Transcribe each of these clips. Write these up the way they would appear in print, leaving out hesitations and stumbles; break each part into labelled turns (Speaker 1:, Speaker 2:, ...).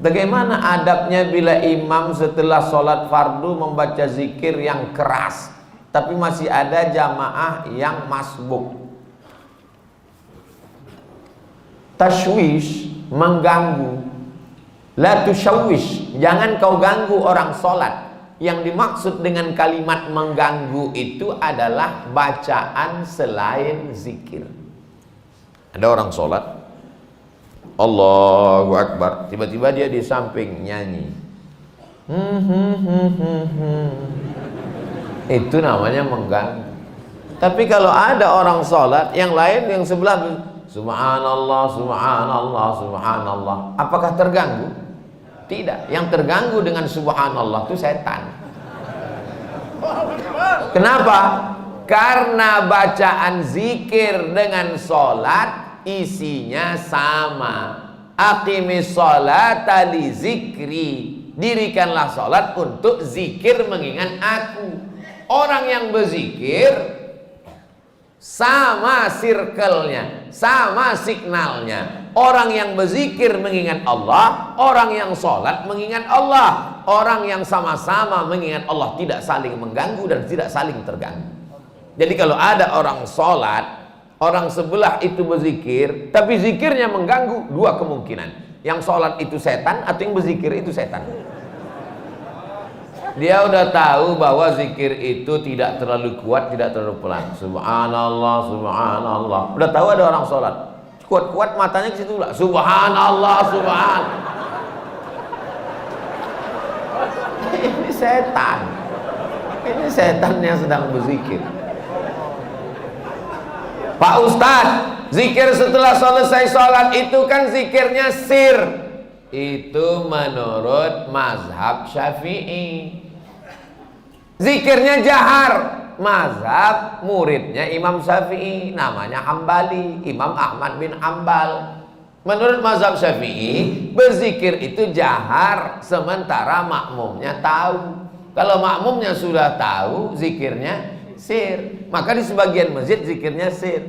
Speaker 1: Bagaimana adabnya bila imam setelah sholat fardu membaca zikir yang keras, tapi masih ada jamaah yang masbuk? Tashwish, mengganggu. La tushawwish, jangan kau ganggu orang sholat. Yang dimaksud dengan kalimat mengganggu itu adalah bacaan selain zikir. Ada orang sholat, Allahu Akbar, tiba-tiba dia di samping nyanyi. Itu namanya mengganggu. Tapi kalau ada orang sholat, yang lain yang sebelah subhanallah, subhanallah, subhanallah, apakah terganggu? Tidak. Yang terganggu dengan subhanallah itu setan. Kenapa? Karena bacaan zikir dengan sholat isinya sama. Aqimis sholata li zikri, dirikanlah sholat untuk zikir mengingat aku. Orang yang berzikir sama circle-nya, sama signalnya. Orang yang berzikir mengingat Allah, orang yang sholat mengingat Allah. Orang yang sama-sama mengingat Allah, tidak saling mengganggu dan tidak saling terganggu. Jadi kalau ada orang sholat, orang sebelah itu berzikir, tapi zikirnya mengganggu, dua kemungkinan. Yang sholat itu setan atau yang berzikir itu setan. Dia udah tahu bahwa zikir itu tidak terlalu kuat, tidak terlalu pelan. Subhanallah, subhanallah. Udah tahu ada orang sholat, kuat-kuat matanya ke situ lah. Subhanallah, subhanallah. Ini setan. Ini setan yang sedang berzikir. Pak Ustadz, zikir setelah selesai sholat itu kan zikirnya sir. Itu menurut mazhab Syafi'i. Zikirnya jahar, mazhab muridnya Imam Syafi'i, namanya Hambali, Imam Ahmad bin Hambal. Menurut mazhab Syafi'i, berzikir itu jahar sementara makmumnya tahu. Kalau makmumnya sudah tahu, zikirnya sir. Maka di sebagian masjid zikirnya sir.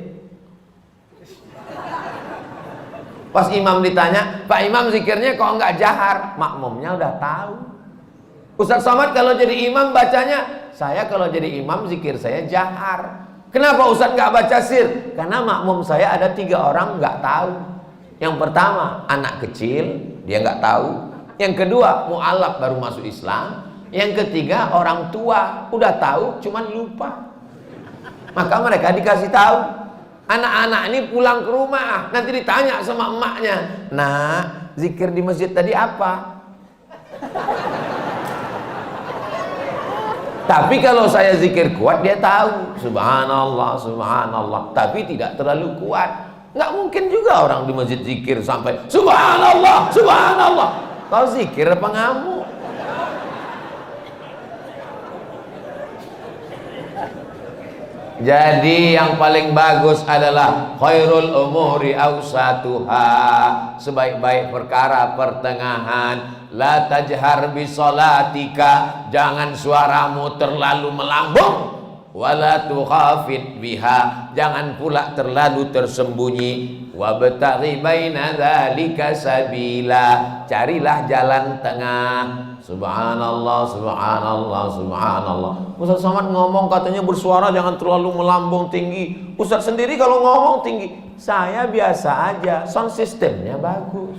Speaker 1: Pas imam ditanya, Pak Imam zikirnya kok enggak jahar? Makmumnya udah tahu. Ustaz Somad kalau jadi imam bacanya, saya kalau jadi imam zikir saya jahar. Kenapa Ustaz enggak baca sir? Karena makmum saya ada 3 orang enggak tahu. Yang pertama anak kecil, dia enggak tahu. Yang kedua mu'alaf baru masuk Islam. Yang ketiga orang tua, udah tahu cuman lupa. Maka mereka dikasih tahu. Anak-anak ini pulang ke rumah, nanti ditanya sama emaknya, nah zikir di masjid tadi apa? Tapi kalau saya zikir kuat, dia tahu subhanallah, subhanallah, tapi tidak terlalu kuat. Nggak mungkin juga orang di masjid zikir sampai subhanallah, subhanallah. Kau zikir apa ngamuk? Jadi yang paling bagus adalah khairul umuri awsatuha, sebaik-baik perkara pertengahan. La tajhar bi sholatika, jangan suaramu terlalu melambung. Wala tukhafit biha, jangan pula terlalu tersembunyi. Wabtaghi baina dzalika sabila, carilah jalan tengah. Subhanallah, subhanallah, subhanallah. Ustaz Somad ngomong katanya bersuara jangan terlalu melambung tinggi. Ustaz sendiri kalau ngomong tinggi, saya biasa aja, sound systemnya bagus.